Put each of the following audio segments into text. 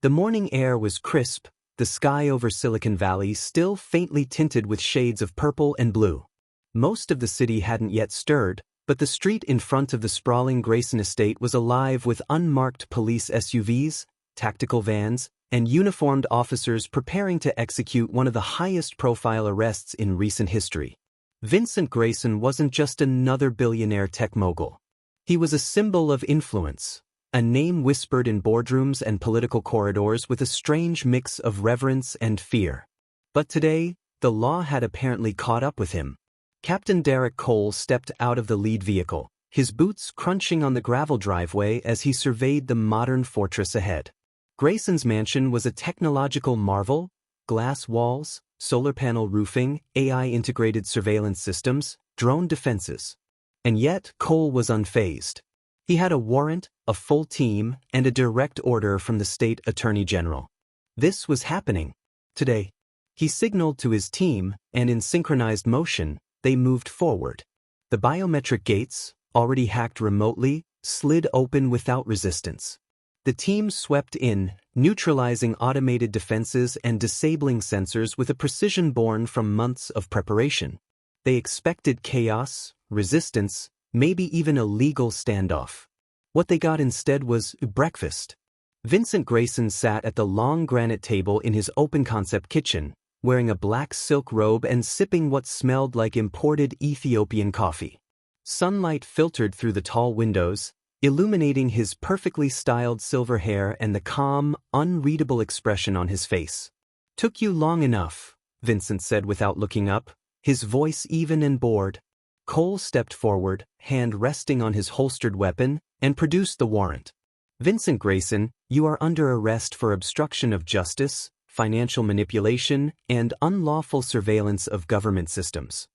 The morning air was crisp, the sky over Silicon Valley still faintly tinted with shades of purple and blue. Most of the city hadn't yet stirred, but the street in front of the sprawling Grayson estate was alive with unmarked police SUVs, tactical vans, and uniformed officers preparing to execute one of the highest-profile arrests in recent history. Vincent Grayson wasn't just another billionaire tech mogul. He was a symbol of influence, a name whispered in boardrooms and political corridors with a strange mix of reverence and fear. But today, the law had apparently caught up with him. Captain Derek Cole stepped out of the lead vehicle, his boots crunching on the gravel driveway as he surveyed the modern fortress ahead. Grayson's mansion was a technological marvel: glass walls, solar panel roofing, AI-integrated surveillance systems, drone defenses. And yet, Cole was unfazed. He had a warrant, a full team, and a direct order from the state attorney general. This was happening. Today. He signaled to his team, and in synchronized motion, they moved forward. The biometric gates, already hacked remotely, slid open without resistance. The team swept in, neutralizing automated defenses and disabling sensors with a precision born from months of preparation. They expected chaos, resistance, maybe even a legal standoff. What they got instead was breakfast. Vincent Grayson sat at the long granite table in his open-concept kitchen, wearing a black silk robe and sipping what smelled like imported Ethiopian coffee. Sunlight filtered through the tall windows, illuminating his perfectly styled silver hair and the calm, unreadable expression on his face. "Took you long enough," Vincent said without looking up, his voice even and bored. Cole stepped forward, hand resting on his holstered weapon, and produced the warrant. "Vincent Grayson, you are under arrest for obstruction of justice, financial manipulation, and unlawful surveillance of government systems."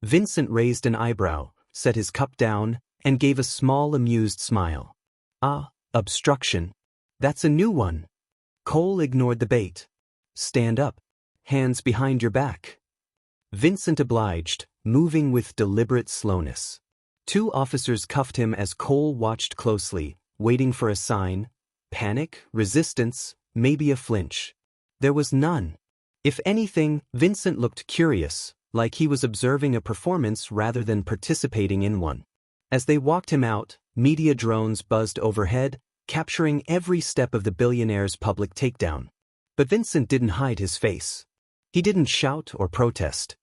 Vincent raised an eyebrow, set his cup down, and gave a small amused smile. "Ah, obstruction. That's a new one." Cole ignored the bait. "Stand up. Hands behind your back." Vincent obliged, moving with deliberate slowness. Two officers cuffed him as Cole watched closely, waiting for a sign: panic, resistance, maybe a flinch. There was none. If anything, Vincent looked curious, like he was observing a performance rather than participating in one. As they walked him out, media drones buzzed overhead, capturing every step of the billionaire's public takedown. But Vincent didn't hide his face. He didn't shout or protest.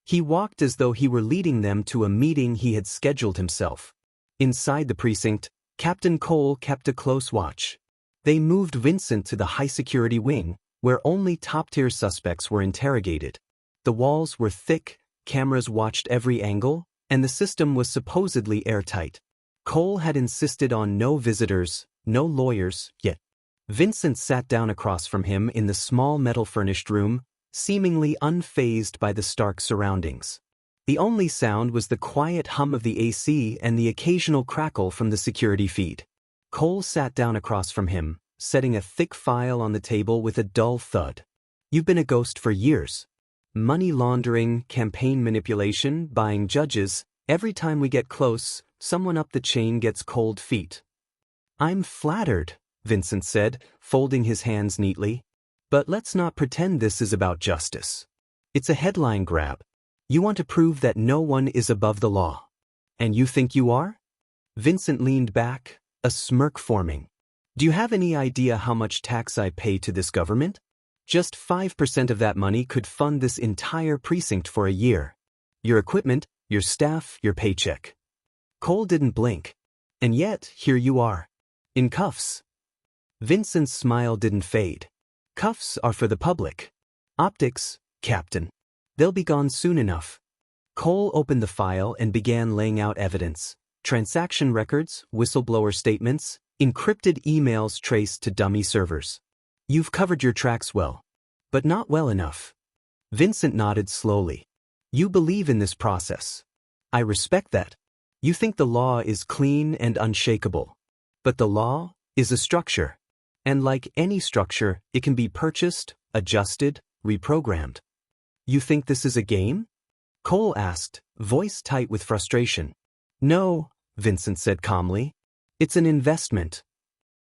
He walked as though he were leading them to a meeting he had scheduled himself. Inside the precinct, Captain Cole kept a close watch. They moved Vincent to the high-security wing, where only top-tier suspects were interrogated. The walls were thick, cameras watched every angle, and the system was supposedly airtight. Cole had insisted on no visitors, no lawyers, yet. Vincent sat down across from him in the small metal-furnished room, seemingly unfazed by the stark surroundings. The only sound was the quiet hum of the AC and the occasional crackle from the security feed. Cole sat down across from him, setting a thick file on the table with a dull thud. "You've been a ghost for years. Money laundering, campaign manipulation, buying judges. Every time we get close, someone up the chain gets cold feet." "I'm flattered," Vincent said, folding his hands neatly. "But let's not pretend this is about justice. It's a headline grab. You want to prove that no one is above the law. And you think you are?" Vincent leaned back, a smirk forming. "Do you have any idea how much tax I pay to this government? Just 5% of that money could fund this entire precinct for a year. Your equipment, your staff, your paycheck." Cole didn't blink. "And yet, here you are. In cuffs." Vincent's smile didn't fade. "Cuffs are for the public. Optics, Captain. They'll be gone soon enough." Cole opened the file and began laying out evidence: transaction records, whistleblower statements, encrypted emails traced to dummy servers. "You've covered your tracks well. But not well enough." Vincent nodded slowly. "You believe in this process. I respect that. You think the law is clean and unshakable. But the law is a structure. And like any structure, it can be purchased, adjusted, reprogrammed." "You think this is a game?" Cole asked, voice tight with frustration. "No," Vincent said calmly. "It's an investment."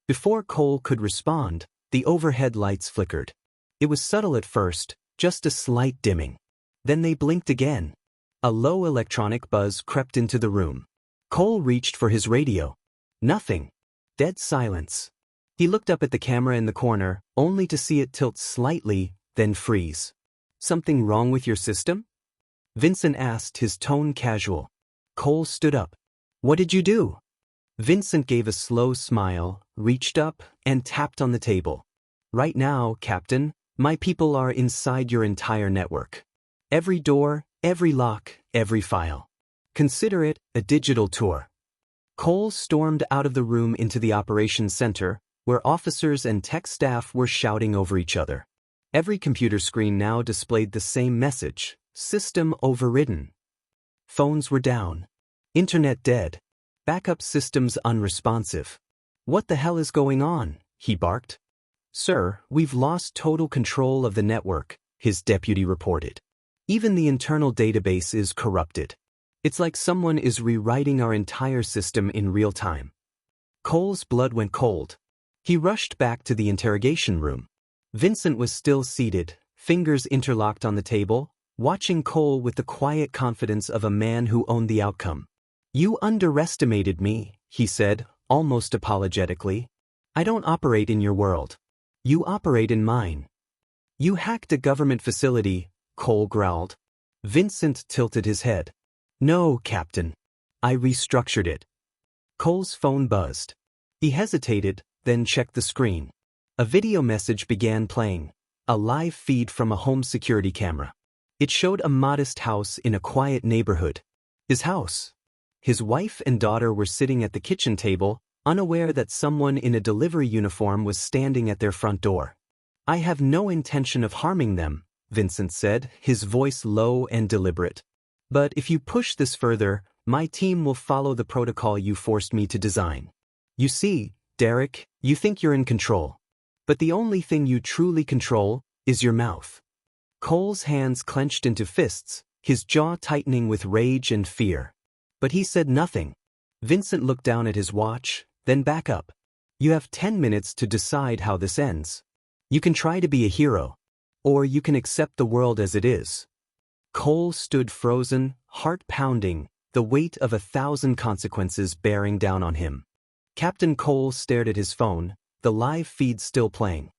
Before Cole could respond, The overhead lights flickered. It was subtle at first, just a slight dimming. Then they blinked again. A low electronic buzz crept into the room. Cole reached for his radio. Nothing. Dead silence. He looked up at the camera in the corner, only to see it tilt slightly, then freeze. Something wrong with your system? Vincent asked, his tone casual. Cole stood up. What did you do? Vincent gave a slow smile, reached up, and tapped on the table. Right now, Captain, my people are inside your entire network. Every door, every lock, every file. Consider it a digital tour. Cole stormed out of the room into the operations center, where officers and tech staff were shouting over each other. Every computer screen now displayed the same message: system overridden. Phones were down. Internet dead. Backup systems unresponsive. What the hell is going on? He barked. Sir, we've lost total control of the network, his deputy reported. Even the internal database is corrupted. It's like someone is rewriting our entire system in real time. Cole's blood went cold. He rushed back to the interrogation room. Vincent was still seated, fingers interlocked on the table, watching Cole with the quiet confidence of a man who owned the outcome. You underestimated me, he said, almost apologetically. I don't operate in your world. You operate in mine. You hacked a government facility, Cole growled. Vincent tilted his head. No, Captain. I restructured it. Cole's phone buzzed. He hesitated, then checked the screen. A video message began playing, a live feed from a home security camera. It showed a modest house in a quiet neighborhood. His house. His wife and daughter were sitting at the kitchen table, unaware that someone in a delivery uniform was standing at their front door. I have no intention of harming them, Vincent said, his voice low and deliberate. But if you push this further, my team will follow the protocol you forced me to design. You see, Derek, you think you're in control. But the only thing you truly control is your mouth. Cole's hands clenched into fists, his jaw tightening with rage and fear. But he said nothing. Vincent looked down at his watch, then back up. You have 10 minutes to decide how this ends. You can try to be a hero, or you can accept the world as it is. Cole stood frozen, heart pounding, the weight of 1,000 consequences bearing down on him. Captain Cole stared at his phone, the live feed still playing.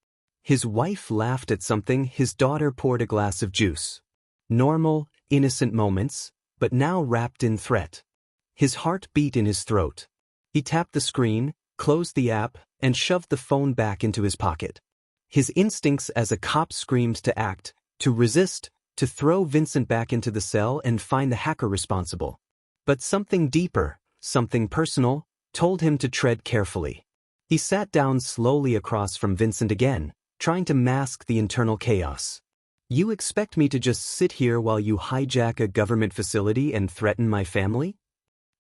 His wife laughed at something, his daughter poured a glass of juice. Normal, innocent moments, but now wrapped in threat. His heart beat in his throat. He tapped the screen, closed the app, and shoved the phone back into his pocket. His instincts as a cop screamed to act, to resist, to throw Vincent back into the cell and find the hacker responsible. But something deeper, something personal, told him to tread carefully. He sat down slowly across from Vincent again, trying to mask the internal chaos. You expect me to just sit here while you hijack a government facility and threaten my family?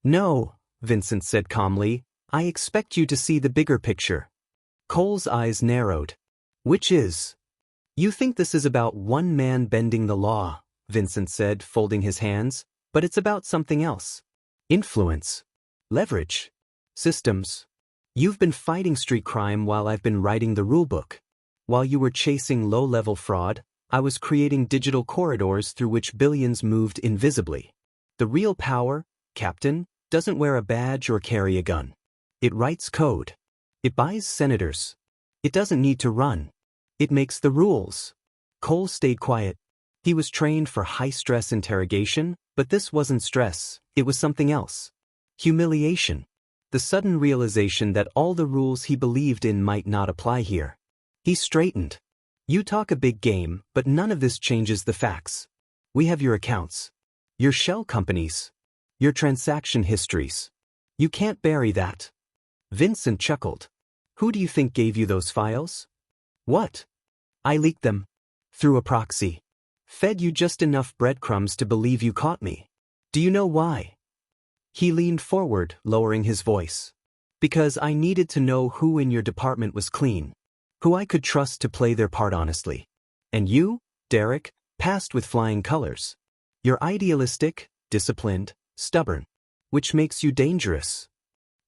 No, Vincent said calmly, I expect you to see the bigger picture. Cole's eyes narrowed. Which is? You think this is about one man bending the law, Vincent said, folding his hands, but it's about something else. Influence. Leverage. Systems. You've been fighting street crime while I've been writing the rulebook. While you were chasing low-level fraud, I was creating digital corridors through which billions moved invisibly. The real power, Captain, doesn't wear a badge or carry a gun. It writes code. It buys senators. It doesn't need to run. It makes the rules. Cole stayed quiet. He was trained for high-stress interrogation, but this wasn't stress, it was something else. Humiliation. The sudden realization that all the rules he believed in might not apply here. He straightened. You talk a big game, but none of this changes the facts. We have your accounts. Your shell companies. Your transaction histories. You can't bury that. Vincent chuckled. Who do you think gave you those files? What? I leaked them. Through a proxy. Fed you just enough breadcrumbs to believe you caught me. Do you know why? He leaned forward, lowering his voice. Because I needed to know who in your department was clean. Who I could trust to play their part honestly. And you, Derek, passed with flying colors. You're idealistic, disciplined, stubborn. Which makes you dangerous.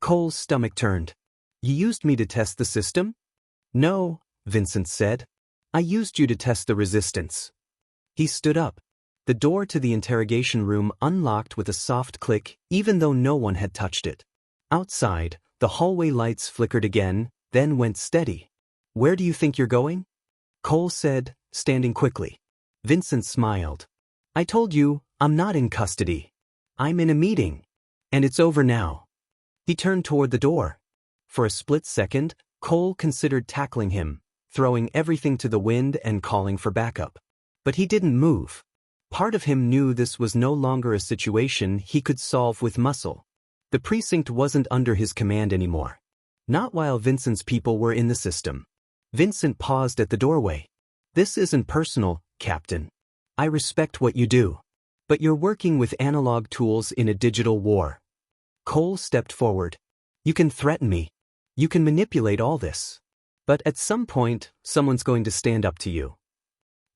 Cole's stomach turned. You used me to test the system? No, Vincent said. I used you to test the resistance. He stood up. The door to the interrogation room unlocked with a soft click, even though no one had touched it. Outside, the hallway lights flickered again, then went steady. Where do you think you're going? Cole said, standing quickly. Vincent smiled. I told you, I'm not in custody. I'm in a meeting. And it's over now. He turned toward the door. For a split second, Cole considered tackling him, throwing everything to the wind and calling for backup. But he didn't move. Part of him knew this was no longer a situation he could solve with muscle. The precinct wasn't under his command anymore. Not while Vincent's people were in the system. Vincent paused at the doorway. This isn't personal, Captain. I respect what you do. But you're working with analog tools in a digital war. Cole stepped forward. You can threaten me. You can manipulate all this. But at some point, someone's going to stand up to you.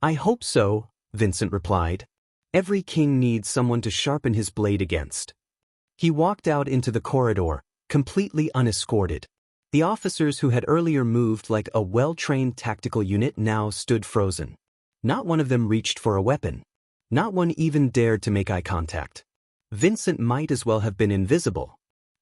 I hope so, Vincent replied. Every king needs someone to sharpen his blade against. He walked out into the corridor, completely unescorted. The officers who had earlier moved like a well-trained tactical unit now stood frozen. Not one of them reached for a weapon. Not one even dared to make eye contact. Vincent might as well have been invisible.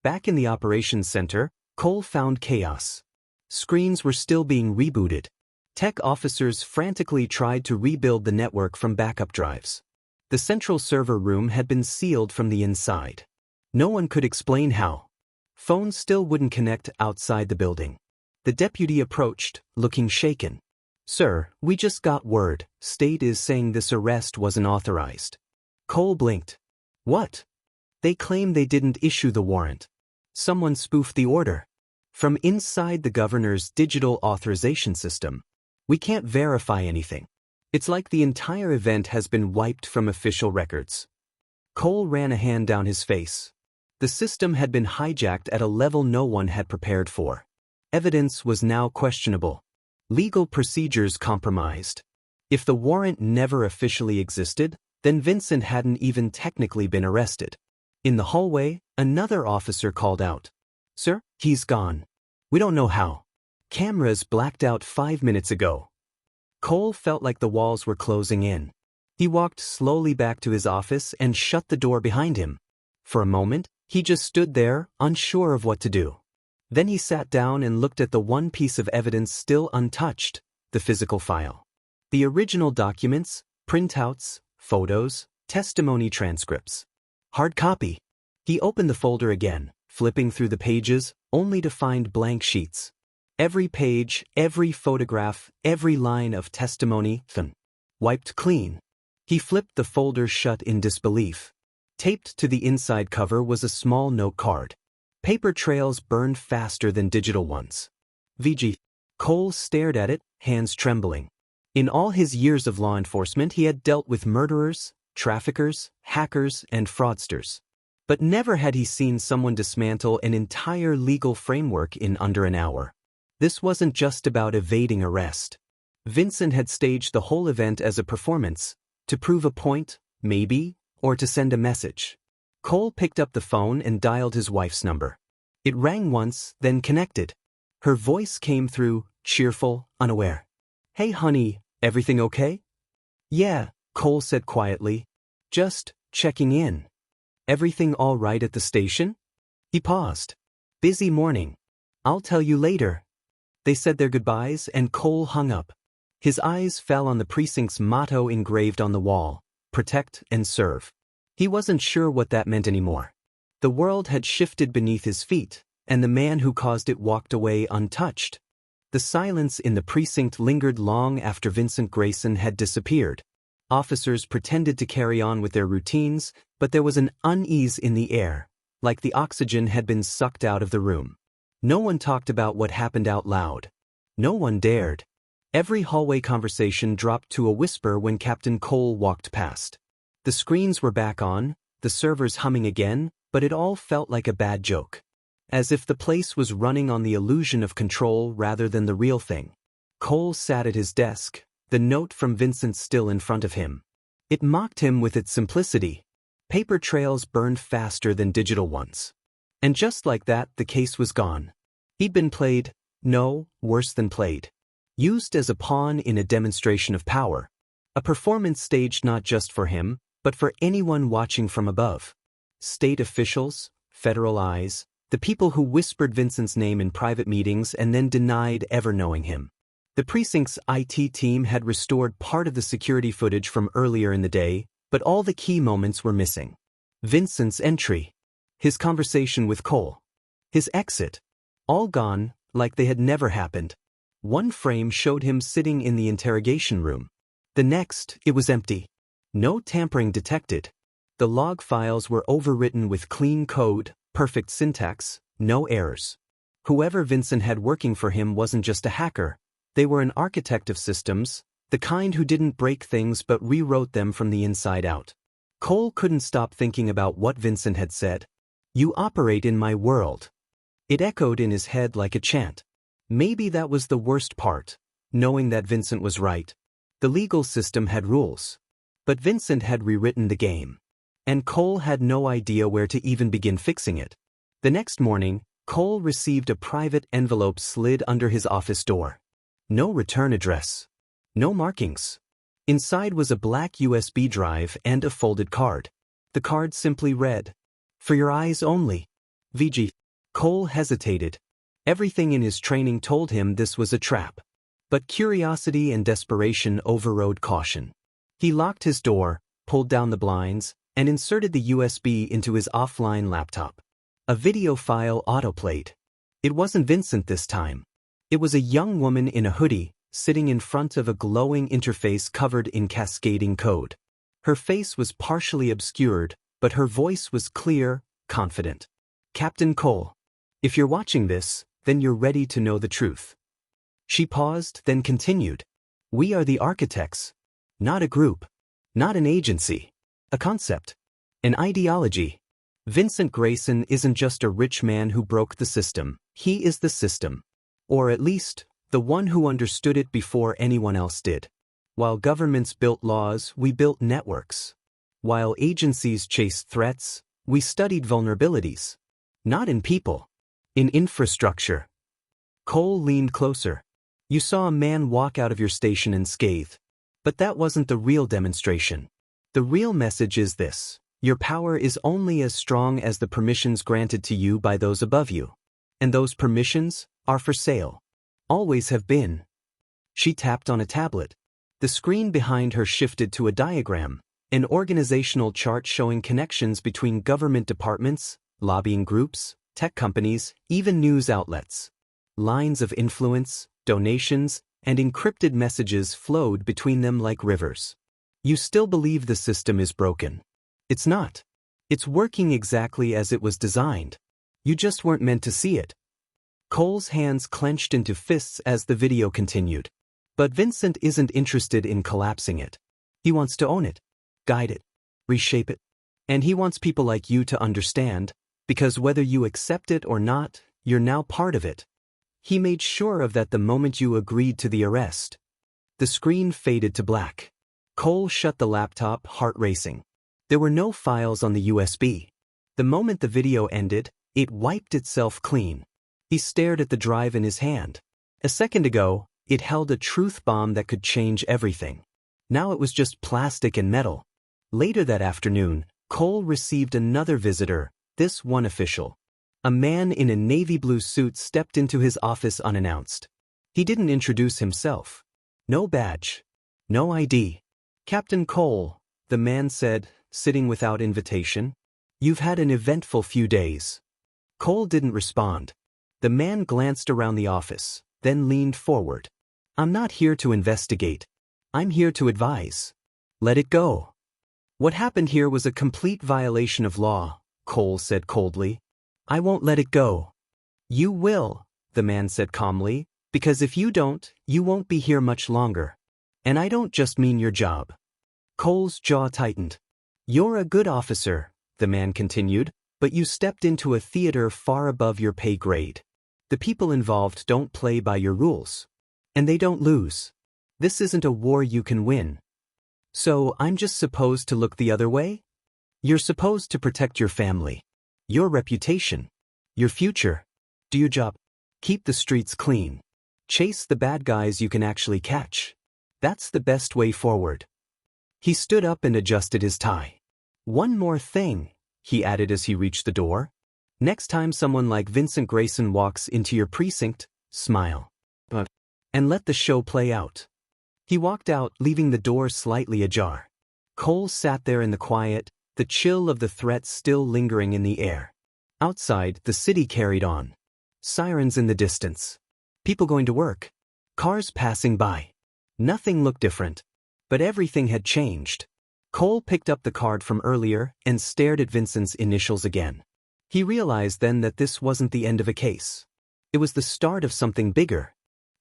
Back in the operations center, Cole found chaos. Screens were still being rebooted. Tech officers frantically tried to rebuild the network from backup drives. The central server room had been sealed from the inside. No one could explain how. Phones still wouldn't connect outside the building. The deputy approached, looking shaken. Sir, we just got word. State is saying this arrest wasn't authorized. Cole blinked. What? They claim they didn't issue the warrant. Someone spoofed the order. From inside the governor's digital authorization system. We can't verify anything. It's like the entire event has been wiped from official records. Cole ran a hand down his face. The system had been hijacked at a level no one had prepared for. Evidence was now questionable. Legal procedures compromised. If the warrant never officially existed, then Vincent hadn't even technically been arrested. In the hallway, another officer called out. Sir, he's gone. We don't know how. Cameras blacked out 5 minutes ago. Cole felt like the walls were closing in. He walked slowly back to his office and shut the door behind him. For a moment, he just stood there, unsure of what to do. Then he sat down and looked at the one piece of evidence still untouched, the physical file. The original documents, printouts, photos, testimony transcripts. Hard copy. He opened the folder again, flipping through the pages, only to find blank sheets. Every page, every photograph, every line of testimony, wiped clean. He flipped the folder shut in disbelief. Taped to the inside cover was a small note card. Paper trails burned faster than digital ones. VG. Cole stared at it, hands trembling. In all his years of law enforcement, he had dealt with murderers, traffickers, hackers, and fraudsters. But never had he seen someone dismantle an entire legal framework in under an hour. This wasn't just about evading arrest. Vincent had staged the whole event as a performance, to prove a point, maybe, or to send a message. Cole picked up the phone and dialed his wife's number. It rang once, then connected. Her voice came through, cheerful, unaware. Hey honey, everything okay? Yeah, Cole said quietly. Just checking in. Everything all right at the station? He paused. Busy morning. I'll tell you later. They said their goodbyes and Cole hung up. His eyes fell on the precinct's motto engraved on the wall, protect and serve. He wasn't sure what that meant anymore. The world had shifted beneath his feet, and the man who caused it walked away untouched. The silence in the precinct lingered long after Vincent Grayson had disappeared. Officers pretended to carry on with their routines, but there was an unease in the air, like the oxygen had been sucked out of the room. No one talked about what happened out loud. No one dared. Every hallway conversation dropped to a whisper when Captain Cole walked past. The screens were back on, the servers humming again, but it all felt like a bad joke. As if the place was running on the illusion of control rather than the real thing. Cole sat at his desk, the note from Vincent still in front of him. It mocked him with its simplicity. Paper trails burned faster than digital ones. And just like that, the case was gone. He'd been played, no, worse than played. used as a pawn in a demonstration of power. A performance staged not just for him, but for anyone watching from above. State officials, federal eyes, the people who whispered Vincent's name in private meetings and then denied ever knowing him. The precinct's IT team had restored part of the security footage from earlier in the day, but all the key moments were missing. Vincent's entry, his conversation with Cole, his exit, all gone, like they had never happened. One frame showed him sitting in the interrogation room. The next, it was empty. No tampering detected. The log files were overwritten with clean code, perfect syntax, no errors. Whoever Vincent had working for him wasn't just a hacker. They were an architect of systems, the kind who didn't break things but rewrote them from the inside out. Cole couldn't stop thinking about what Vincent had said. "You operate in my world." It echoed in his head like a chant. Maybe that was the worst part, knowing that Vincent was right. The legal system had rules. But Vincent had rewritten the game. And Cole had no idea where to even begin fixing it. The next morning, Cole received a private envelope slid under his office door. No return address. No markings. Inside was a black USB drive and a folded card. The card simply read, "For your eyes only. VG." Cole hesitated. Everything in his training told him this was a trap. But curiosity and desperation overrode caution. He locked his door, pulled down the blinds, and inserted the USB into his offline laptop. A video file autoplayed. It wasn't Vincent this time. It was a young woman in a hoodie, sitting in front of a glowing interface covered in cascading code. Her face was partially obscured, but her voice was clear, confident. "Captain Cole, if you're watching this, then you're ready to know the truth." She paused, then continued. "We are the architects. Not a group. Not an agency. A concept. An ideology. Vincent Grayson isn't just a rich man who broke the system. He is the system. Or at least, the one who understood it before anyone else did. While governments built laws, we built networks. While agencies chased threats, we studied vulnerabilities. Not in people. In infrastructure." Cole leaned closer. "You saw a man walk out of your station unscathed. But that wasn't the real demonstration. The real message is this: your power is only as strong as the permissions granted to you by those above you. And those permissions are for sale. Always have been." She tapped on a tablet. The screen behind her shifted to a diagram, an organizational chart showing connections between government departments, lobbying groups, tech companies, even news outlets. Lines of influence, donations, and encrypted messages flowed between them like rivers. "You still believe the system is broken. It's not. It's working exactly as it was designed. You just weren't meant to see it." Cole's hands clenched into fists as the video continued. But Vincent isn't interested in collapsing it. He wants to own it, guide it, reshape it. And he wants people like you to understand, because whether you accept it or not, you're now part of it. He made sure of that the moment you agreed to the arrest. The screen faded to black. Cole shut the laptop, heart racing. There were no files on the USB. The moment the video ended, it wiped itself clean. He stared at the drive in his hand. A second ago, it held a truth bomb that could change everything. Now it was just plastic and metal. Later that afternoon, Cole received another visitor, this one official. A man in a navy blue suit stepped into his office unannounced. He didn't introduce himself. No badge. No ID. "Captain Cole," the man said, sitting without invitation. "You've had an eventful few days." Cole didn't respond. The man glanced around the office, then leaned forward. "I'm not here to investigate. I'm here to advise. Let it go." "What happened here was a complete violation of law," Cole said coldly. "I won't let it go." "You will," the man said calmly, "because if you don't, you won't be here much longer. And I don't just mean your job." Cole's jaw tightened. "You're a good officer," the man continued, "but you stepped into a theater far above your pay grade. The people involved don't play by your rules. And they don't lose. This isn't a war you can win. So I'm just supposed to look the other way? You're supposed to protect your family, your reputation, your future. Do your job. Keep the streets clean. Chase the bad guys you can actually catch. That's the best way forward. He stood up and adjusted his tie. One more thing, he added as he reached the door. Next time someone like Vincent Grayson walks into your precinct, smile. And let the show play out. He walked out, leaving the door slightly ajar. Cole sat there in the quiet, the chill of the threat still lingering in the air. Outside, the city carried on. Sirens in the distance. People going to work. Cars passing by. Nothing looked different. But everything had changed. Cole picked up the card from earlier and stared at Vincent's initials again. He realized then that this wasn't the end of a case. It was the start of something bigger.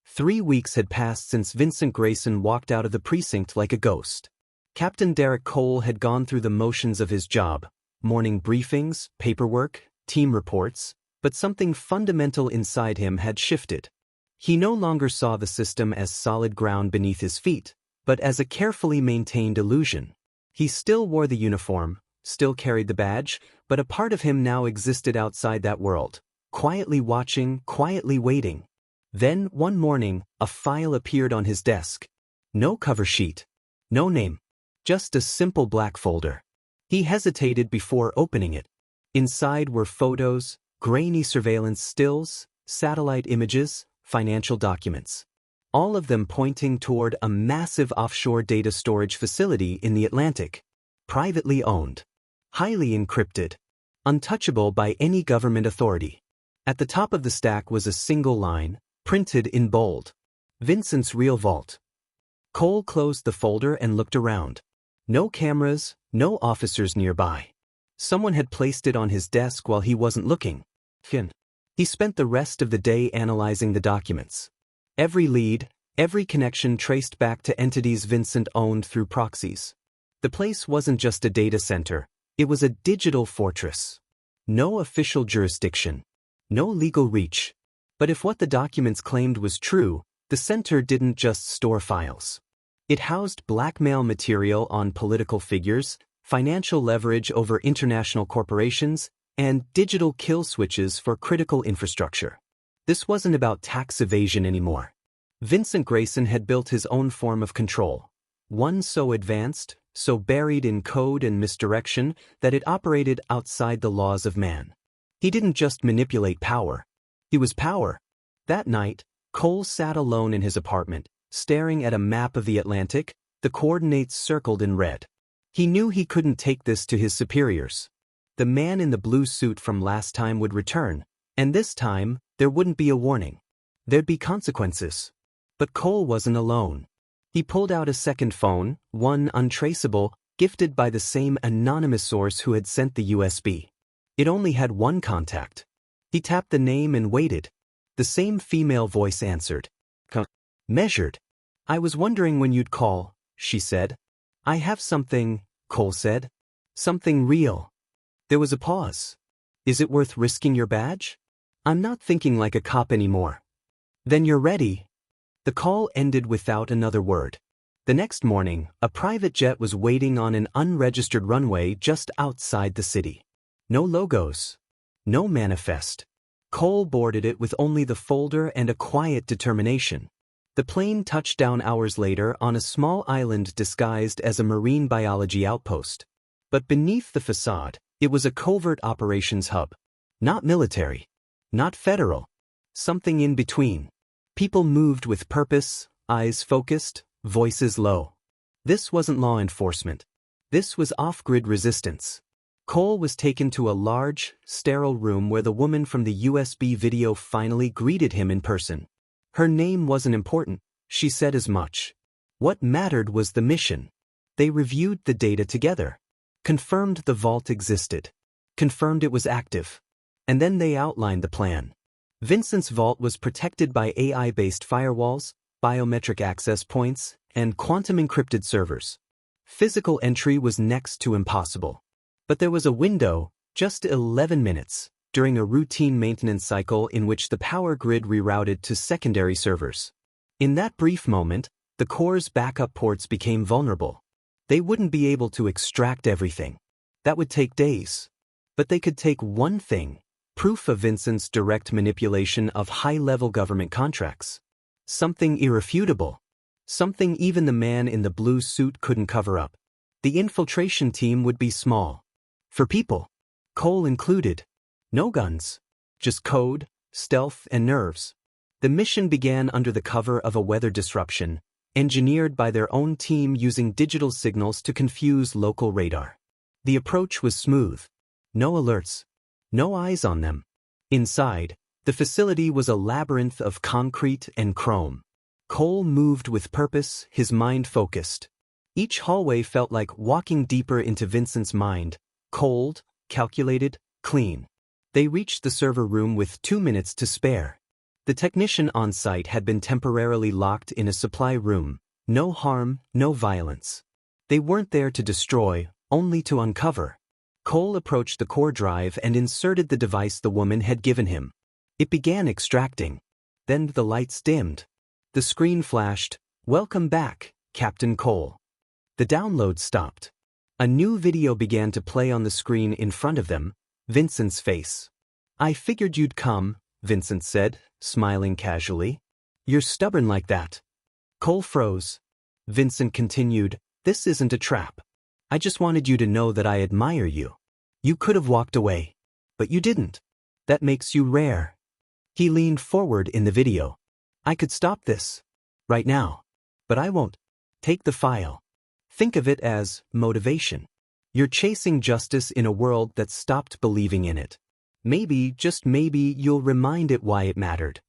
3 weeks had passed since Vincent Grayson walked out of the precinct like a ghost. Captain Derek Cole had gone through the motions of his job, morning briefings, paperwork, team reports, but something fundamental inside him had shifted. He no longer saw the system as solid ground beneath his feet, but as a carefully maintained illusion. He still wore the uniform, still carried the badge, but a part of him now existed outside that world, quietly watching, quietly waiting. Then, one morning, a file appeared on his desk. No cover sheet. No name. Just a simple black folder. He hesitated before opening it. Inside were photos, grainy surveillance stills, satellite images, financial documents. All of them pointing toward a massive offshore data storage facility in the Atlantic. Privately owned. Highly encrypted. Untouchable by any government authority. At the top of the stack was a single line, printed in bold. Vincent's real vault. Cole closed the folder and looked around. No cameras, no officers nearby. Someone had placed it on his desk while he wasn't looking. He spent the rest of the day analyzing the documents. Every lead, every connection traced back to entities Vincent owned through proxies. The place wasn't just a data center, it was a digital fortress. No official jurisdiction. No legal reach. But if what the documents claimed was true, the center didn't just store files. It housed blackmail material on political figures, financial leverage over international corporations, and digital kill switches for critical infrastructure. This wasn't about tax evasion anymore. Vincent Grayson had built his own form of control. One so advanced, so buried in code and misdirection that it operated outside the laws of man. He didn't just manipulate power. He was power. That night, Cole sat alone in his apartment, staring at a map of the Atlantic, the coordinates circled in red. He knew he couldn't take this to his superiors. The man in the blue suit from last time would return, and this time, there wouldn't be a warning. There'd be consequences. But Cole wasn't alone. He pulled out a second phone, one untraceable, gifted by the same anonymous source who had sent the USB. It only had one contact. He tapped the name and waited. The same female voice answered. Measured. I was wondering when you'd call, she said. I have something, Cole said. Something real. There was a pause. Is it worth risking your badge? I'm not thinking like a cop anymore. Then you're ready. The call ended without another word. The next morning, a private jet was waiting on an unregistered runway just outside the city. No logos. No manifest. Cole boarded it with only the folder and a quiet determination. The plane touched down hours later on a small island disguised as a marine biology outpost. But beneath the facade, it was a covert operations hub. Not military. Not federal. Something in between. People moved with purpose, eyes focused, voices low. This wasn't law enforcement. This was off-grid resistance. Cole was taken to a large, sterile room where the woman from the USB video finally greeted him in person. Her name wasn't important, she said as much. What mattered was the mission. They reviewed the data together. Confirmed the vault existed. Confirmed it was active. And then they outlined the plan. Vincent's vault was protected by AI-based firewalls, biometric access points, and quantum-encrypted servers. Physical entry was next to impossible. But there was a window, just 11 minutes, during a routine maintenance cycle in which the power grid rerouted to secondary servers. In that brief moment, the core's backup ports became vulnerable. They wouldn't be able to extract everything. That would take days. But they could take one thing: proof of Vincent's direct manipulation of high-level government contracts. Something irrefutable. Something even the man in the blue suit couldn't cover up. The infiltration team would be small. For people. Cole included. No guns. Just code, stealth, and nerves. The mission began under the cover of a weather disruption, engineered by their own team using digital signals to confuse local radar. The approach was smooth. No alerts. No eyes on them. Inside, the facility was a labyrinth of concrete and chrome. Cole moved with purpose, his mind focused. Each hallway felt like walking deeper into Vincent's mind, cold, calculated, clean. They reached the server room with 2 minutes to spare. The technician on site had been temporarily locked in a supply room. No harm, no violence. They weren't there to destroy, only to uncover. Cole approached the core drive and inserted the device the woman had given him. It began extracting. Then the lights dimmed. The screen flashed, "Welcome back, Captain Cole." The download stopped. A new video began to play on the screen in front of them, Vincent's face. "I figured you'd come," Vincent said, smiling casually. "You're stubborn like that." Cole froze. Vincent continued, "This isn't a trap. I just wanted you to know that I admire you. You could have walked away. But you didn't. That makes you rare." He leaned forward in the video. "I could stop this. Right now. But I won't. Take the file. Think of it as motivation. You're chasing justice in a world that stopped believing in it. Maybe, just maybe, you'll remind it why it mattered."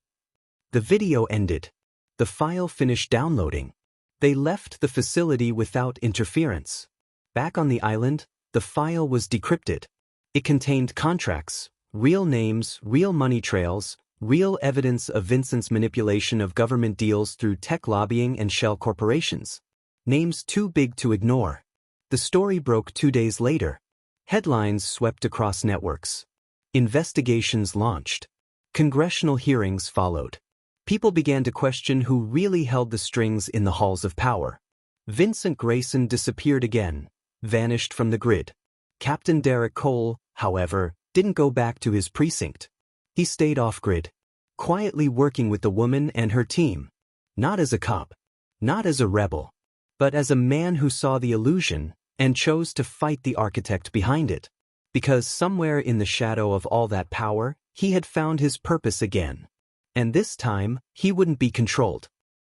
The video ended. The file finished downloading. They left the facility without interference. Back on the island, the file was decrypted. It contained contracts, real names, real money trails, real evidence of Vincent's manipulation of government deals through tech lobbying and shell corporations. Names too big to ignore. The story broke 2 days later. Headlines swept across networks. Investigations launched. Congressional hearings followed. People began to question who really held the strings in the halls of power. Vincent Grayson disappeared again, vanished from the grid. Captain Derek Cole, however, didn't go back to his precinct. He stayed off-grid, quietly working with the woman and her team. Not as a cop, not as a rebel, but as a man who saw the illusion and chose to fight the architect behind it. Because somewhere in the shadow of all that power, he had found his purpose again. And this time, he wouldn't be controlled.